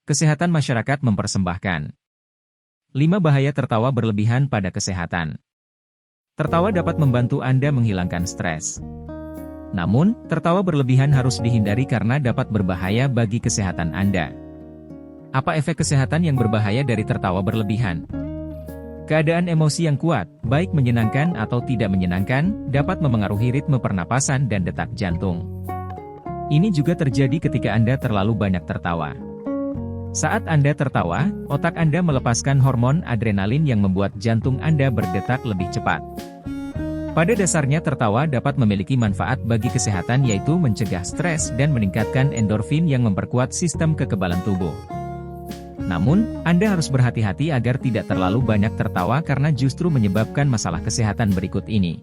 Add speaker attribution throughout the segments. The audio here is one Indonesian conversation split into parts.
Speaker 1: Kesehatan masyarakat mempersembahkan 5 bahaya tertawa berlebihan pada kesehatan. Tertawa dapat membantu Anda menghilangkan stres. Namun, tertawa berlebihan harus dihindari karena dapat berbahaya bagi kesehatan Anda. Apa efek kesehatan yang berbahaya dari tertawa berlebihan? Keadaan emosi yang kuat, baik menyenangkan atau tidak menyenangkan, dapat memengaruhi ritme pernapasan dan detak jantung. Ini juga terjadi ketika Anda terlalu banyak tertawa. Saat Anda tertawa, otak Anda melepaskan hormon adrenalin yang membuat jantung Anda berdetak lebih cepat. Pada dasarnya tertawa dapat memiliki manfaat bagi kesehatan yaitu mencegah stres dan meningkatkan endorfin yang memperkuat sistem kekebalan tubuh. Namun, Anda harus berhati-hati agar tidak terlalu banyak tertawa karena justru menyebabkan masalah kesehatan berikut ini.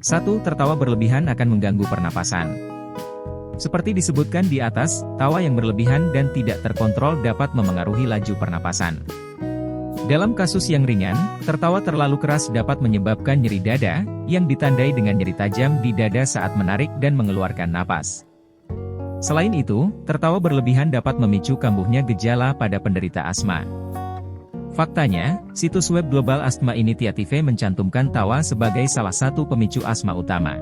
Speaker 1: 1. Tertawa berlebihan akan mengganggu pernapasan. Seperti disebutkan di atas, tawa yang berlebihan dan tidak terkontrol dapat memengaruhi laju pernapasan. Dalam kasus yang ringan, tertawa terlalu keras dapat menyebabkan nyeri dada, yang ditandai dengan nyeri tajam di dada saat menarik dan mengeluarkan napas. Selain itu, tertawa berlebihan dapat memicu kambuhnya gejala pada penderita asma. Faktanya, situs web Global Asthma Initiative mencantumkan tawa sebagai salah satu pemicu asma utama.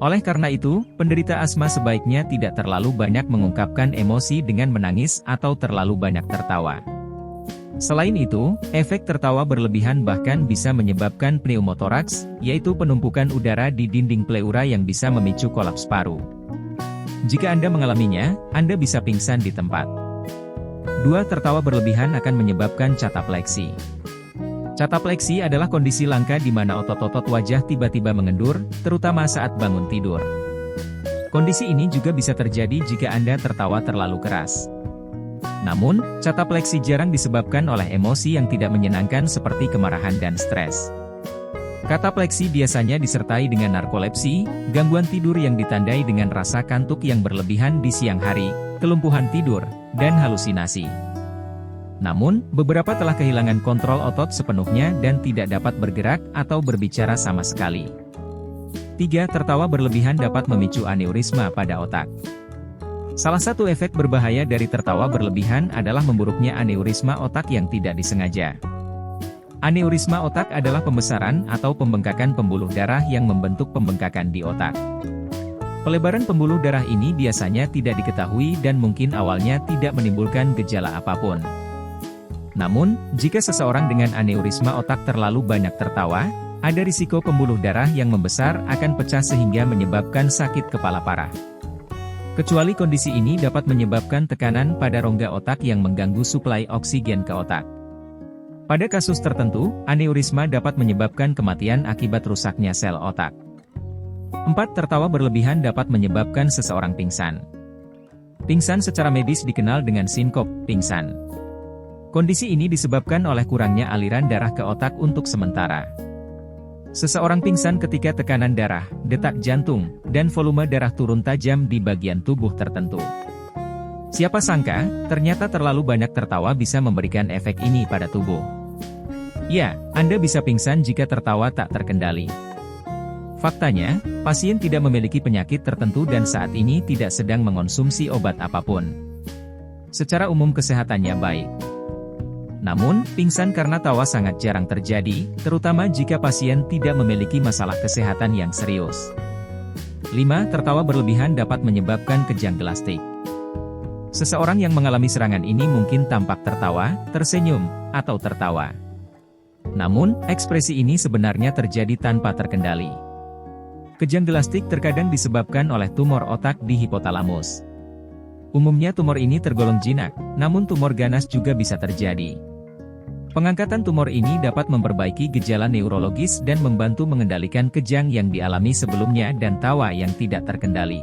Speaker 1: Oleh karena itu, penderita asma sebaiknya tidak terlalu banyak mengungkapkan emosi dengan menangis atau terlalu banyak tertawa. Selain itu, efek tertawa berlebihan bahkan bisa menyebabkan pneumotoraks, yaitu penumpukan udara di dinding pleura yang bisa memicu kolaps paru. Jika Anda mengalaminya, Anda bisa pingsan di tempat. 2. Tertawa berlebihan akan menyebabkan catapleksi. Catapleksi adalah kondisi langka di mana otot-otot wajah tiba-tiba mengendur, terutama saat bangun tidur. Kondisi ini juga bisa terjadi jika Anda tertawa terlalu keras. Namun, catapleksi jarang disebabkan oleh emosi yang tidak menyenangkan seperti kemarahan dan stres. Katapleksi biasanya disertai dengan narkolepsi, gangguan tidur yang ditandai dengan rasa kantuk yang berlebihan di siang hari, kelumpuhan tidur, dan halusinasi. Namun, beberapa telah kehilangan kontrol otot sepenuhnya dan tidak dapat bergerak atau berbicara sama sekali. 3. Tertawa berlebihan dapat memicu aneurisma pada otak. Salah satu efek berbahaya dari tertawa berlebihan adalah memburuknya aneurisma otak yang tidak disengaja. Aneurisma otak adalah pembesaran atau pembengkakan pembuluh darah yang membentuk pembengkakan di otak. Pelebaran pembuluh darah ini biasanya tidak diketahui dan mungkin awalnya tidak menimbulkan gejala apapun. Namun, jika seseorang dengan aneurisma otak terlalu banyak tertawa, ada risiko pembuluh darah yang membesar akan pecah sehingga menyebabkan sakit kepala parah. Kecuali kondisi ini dapat menyebabkan tekanan pada rongga otak yang mengganggu suplai oksigen ke otak. Pada kasus tertentu, aneurisma dapat menyebabkan kematian akibat rusaknya sel otak. 4. Tertawa berlebihan dapat menyebabkan seseorang pingsan. Pingsan secara medis dikenal dengan sinkop, pingsan. Kondisi ini disebabkan oleh kurangnya aliran darah ke otak untuk sementara. Seseorang pingsan ketika tekanan darah, detak jantung, dan volume darah turun tajam di bagian tubuh tertentu. Siapa sangka, ternyata terlalu banyak tertawa bisa memberikan efek ini pada tubuh. Ya, Anda bisa pingsan jika tertawa tak terkendali. Faktanya, pasien tidak memiliki penyakit tertentu dan saat ini tidak sedang mengonsumsi obat apapun. Secara umum kesehatannya baik. Namun, pingsan karena tawa sangat jarang terjadi, terutama jika pasien tidak memiliki masalah kesehatan yang serius. 5. Tertawa berlebihan dapat menyebabkan kejang gelastik. Seseorang yang mengalami serangan ini mungkin tampak tertawa, tersenyum, atau tertawa. Namun, ekspresi ini sebenarnya terjadi tanpa terkendali. Kejang gelastik terkadang disebabkan oleh tumor otak di hipotalamus. Umumnya tumor ini tergolong jinak, namun tumor ganas juga bisa terjadi. Pengangkatan tumor ini dapat memperbaiki gejala neurologis dan membantu mengendalikan kejang yang dialami sebelumnya dan tawa yang tidak terkendali.